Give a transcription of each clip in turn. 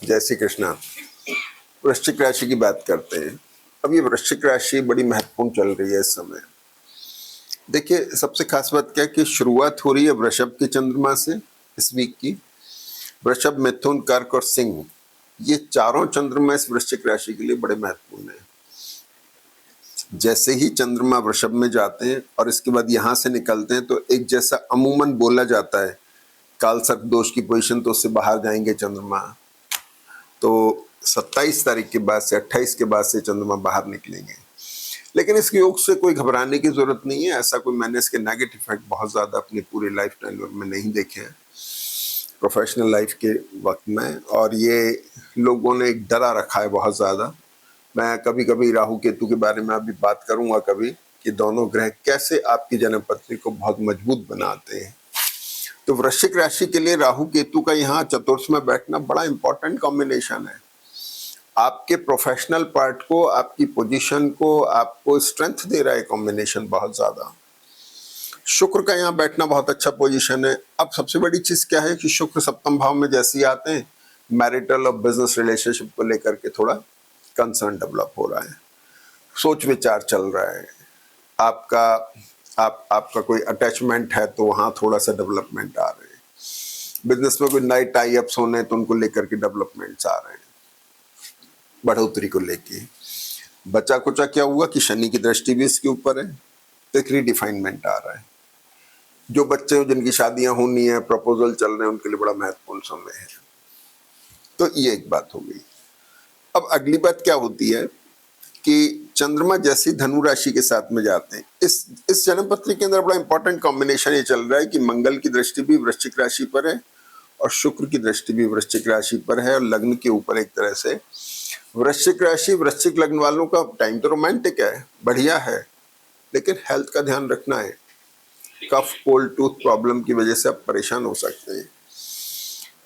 जय श्री कृष्णा। वृश्चिक राशि की बात करते हैं। अब ये वृश्चिक राशि बड़ी महत्वपूर्ण चल रही है इस समय। देखिए, सबसे खास बात क्या है कि शुरुआत हो रही है वृषभ के चंद्रमा से इस वीक की। वृषभ, मिथुन, कर्क और सिंह, ये चारों चंद्रमा इस वृश्चिक राशि के लिए बड़े महत्वपूर्ण हैं। जैसे ही चंद्रमा वृषभ में जाते हैं और इसके बाद यहां से निकलते हैं तो एक जैसा अमूमन बोला जाता है काल सर्प दोष की पोजीशन, तो उससे बाहर जाएंगे चंद्रमा। तो 27 तारीख के बाद से 28 के बाद से चंद्रमा बाहर निकलेंगे। लेकिन इस योग से कोई घबराने की जरूरत नहीं है। ऐसा कोई, मैंने इसके नेगेटिव इफेक्ट बहुत ज्यादा अपनी पूरी लाइफ टाइम में नहीं देखे हैं प्रोफेशनल लाइफ के वक्त में। और ये लोगों ने एक डरा रखा है बहुत ज्यादा। मैं कभी कभी राहु केतु के बारे में अभी बात करूंगा कभी, कि दोनों ग्रह कैसे आपकी जन्म पत्री को बहुत मजबूत बनाते हैं। तो वृश्चिक राशि के लिए राहु केतु का यहाँ चतुर्थ में बैठना बड़ा इंपॉर्टेंट कॉम्बिनेशन है। आपके प्रोफेशनल पार्ट को, आपकी पोजीशन को, आपको स्ट्रेंथ दे रहा है कॉम्बिनेशन बहुत ज्यादा। शुक्र का यहाँ बैठना बहुत अच्छा पोजीशन है। अब सबसे बड़ी चीज क्या है कि शुक्र सप्तम भाव में जैसे ही आते हैं, मैरिटल और बिजनेस रिलेशनशिप को लेकर के थोड़ा कंसर्न डेवलप हो रहा है, सोच विचार चल रहा है। आपका आपका कोई अटैचमेंट है तो वहां थोड़ा सा डेवलपमेंट आ रहे हैं। बिजनेस में कोई नए टाई अप्स होने तो उनको लेकर के डेवलपमेंट्स आ रहे हैं, बढ़ोतरी को लेके। बचा कुचा क्या हुआ कि शनि की दृष्टि भी इसके ऊपर है, तो एक रीडिफाइनमेंट आ रहा है। जो बच्चे जिनकी शादियां होनी है, प्रपोजल चल रहे हैं, उनके लिए बड़ा महत्वपूर्ण समय है। तो ये एक बात हो गई। अब अगली बात क्या होती है कि चंद्रमा जैसी धनु राशि के साथ में जाते हैं, इस जन्म पत्री के अंदर बड़ा इंपॉर्टेंट कॉम्बिनेशन ये चल रहा है कि मंगल की दृष्टि भी वृश्चिक राशि पर है और शुक्र की दृष्टि भी वृश्चिक राशि पर है। और लग्न के ऊपर एक तरह से वृश्चिक राशि, वृश्चिक लग्न वालों का टाइम तो रोमांटिक है, बढ़िया है, लेकिन हेल्थ का ध्यान रखना है। कफ, कोल्ड, टूथ प्रॉब्लम की वजह से आप परेशान हो सकते हैं।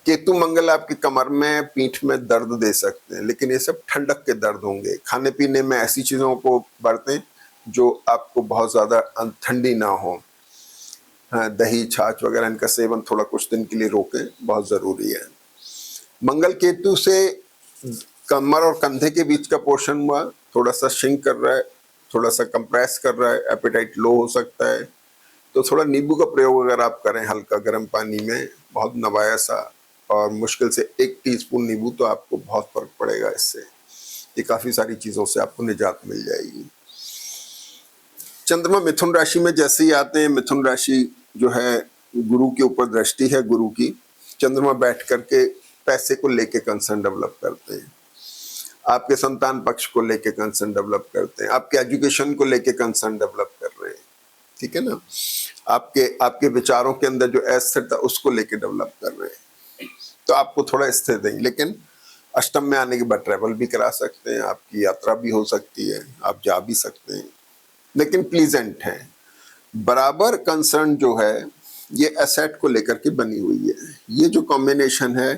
केतु मंगल आपकी कमर में, पीठ में दर्द दे सकते हैं, लेकिन ये सब ठंडक के दर्द होंगे। खाने पीने में ऐसी चीजों को बरतें जो आपको बहुत ज्यादा ठंडी ना हो। हाँ, दही, छाछ वगैरह इनका सेवन थोड़ा कुछ दिन के लिए रोकें, बहुत जरूरी है। मंगल केतु से कमर और कंधे के बीच का पोर्शन हुआ थोड़ा सा शिंक कर रहा है, थोड़ा सा कंप्रेस कर रहा है, एपेटाइट लो हो सकता है। तो थोड़ा नींबू का प्रयोग अगर आप करें हल्का गर्म पानी में, बहुत नवाया सा, और मुश्किल से 1 टीस्पून नींबू, तो आपको बहुत फर्क पड़ेगा इससे। ये काफी सारी चीजों से आपको निजात मिल जाएगी। चंद्रमा मिथुन राशि में जैसे ही आते हैं, मिथुन राशि जो है गुरु के ऊपर दृष्टि है गुरु की। चंद्रमा बैठ करके पैसे को लेके कंसर्न डेवलप करते हैं, आपके संतान पक्ष को लेके कंसर्न डेवलप करते हैं, आपके एजुकेशन को लेके कंसर्न डेवलप कर रहे हैं, ठीक है ना। आपके विचारों के अंदर जो अस्थिरता उसको लेके डेवलप कर रहे हैं, तो आपको थोड़ा स्थिर देंगे। लेकिन अष्टम में आने के बाद ट्रैवल भी करा सकते हैं, आपकी यात्रा भी हो सकती है, आप जा भी सकते हैं, लेकिन प्लीजेंट है। बराबर कंसर्न जो है ये एसेट को लेकर के बनी हुई है। ये जो कॉम्बिनेशन है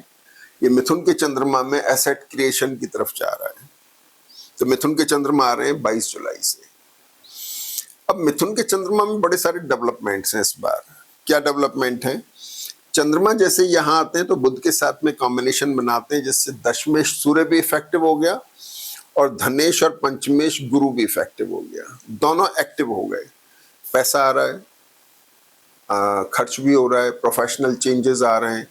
ये मिथुन के चंद्रमा में एसेट क्रिएशन की तरफ जा रहा है। तो मिथुन के चंद्रमा आ रहे हैं 22 जुलाई से। अब मिथुन के चंद्रमा में बड़े सारे डेवलपमेंट्स हैं इस बार। क्या डेवलपमेंट है? चंद्रमा जैसे यहाँ आते हैं तो बुध के साथ में कॉम्बिनेशन बनाते हैं, जिससे दशमेश सूर्य भी इफेक्टिव हो गया और धनेश और पंचमेश गुरु भी इफेक्टिव हो गया। दोनों एक्टिव हो गए, पैसा आ रहा है, खर्च भी हो रहा है, प्रोफेशनल चेंजेस आ रहे हैं।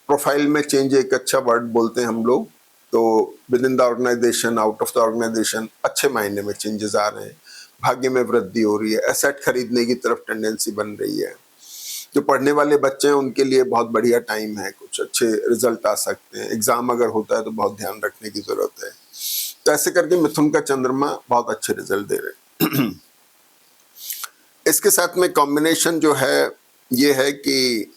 प्रोफाइल में चेंज एक अच्छा वर्ड बोलते हैं हम लोग, तो within the organization, out of the organization अच्छे मायने में चेंजेस आ रहे हैं। भाग्य में वृद्धि हो रही है, एसेट खरीदने की तरफ टेंडेंसी बन रही है। जो पढ़ने वाले बच्चे हैं उनके लिए बहुत बढ़िया टाइम है, कुछ अच्छे रिजल्ट आ सकते हैं। एग्जाम अगर होता है तो बहुत ध्यान रखने की जरूरत है। तो ऐसे करके मिथुन का चंद्रमा बहुत अच्छे रिजल्ट दे रहे। इसके साथ में कॉम्बिनेशन जो है ये है कि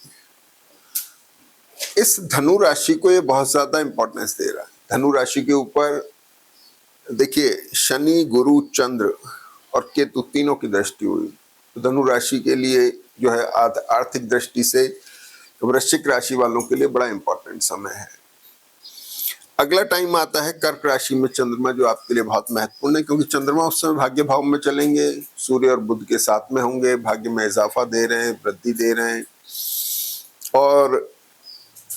इस धनु राशि को ये बहुत ज्यादा इंपॉर्टेंस दे रहा है। धनु राशि के ऊपर देखिए शनि, गुरु, चंद्र और केतु तीनों की दृष्टि हुई। तो धनु राशि के लिए जो है आर्थिक दृष्टि से वृश्चिक राशि वालों के लिए बड़ा इंपॉर्टेंट समय है। अगला टाइम आता है कर्क राशि में चंद्रमा, जो आपके लिए बहुत महत्वपूर्ण है, क्योंकि चंद्रमा उस समय भाग्य भाव में चलेंगे, सूर्य और बुध के साथ में होंगे, भाग्य में इजाफा दे रहे हैं, वृद्धि दे रहे हैं। और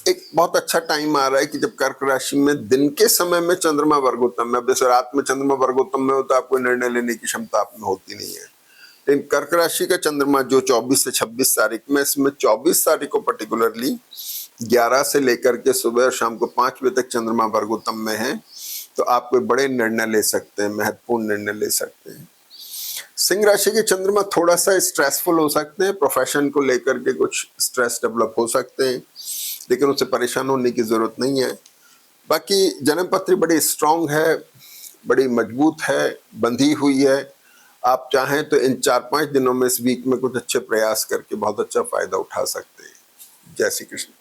एक बहुत अच्छा टाइम आ रहा है कि जब कर्क राशि में दिन के समय में चंद्रमा वर्गोत्तम में, अब जैसे रात में चंद्रमा वर्गोत्तम में होता है, आपको निर्णय लेने की क्षमता आप में होती नहीं है। लेकिन कर्क राशि का चंद्रमा जो 24 से 26 तारीख में, इसमें 24 तारीख को पर्टिकुलरली 11 से लेकर के सुबह और शाम को 5 बजे तक चंद्रमा वर्गोत्तम में है, तो आप कोई बड़े निर्णय ले सकते हैं, महत्वपूर्ण निर्णय ले सकते हैं। सिंह राशि के चंद्रमा थोड़ा सा स्ट्रेसफुल हो सकते हैं, प्रोफेशन को लेकर के कुछ स्ट्रेस डेवलप हो सकते हैं, लेकिन उससे परेशान होने की जरूरत नहीं है। बाकी जन्मपत्री बड़ी स्ट्रांग है, बड़ी मजबूत है, बंधी हुई है। आप चाहें तो इन 4-5 दिनों में, इस वीक में कुछ अच्छे प्रयास करके बहुत अच्छा फायदा उठा सकते हैं। जय श्री कृष्ण।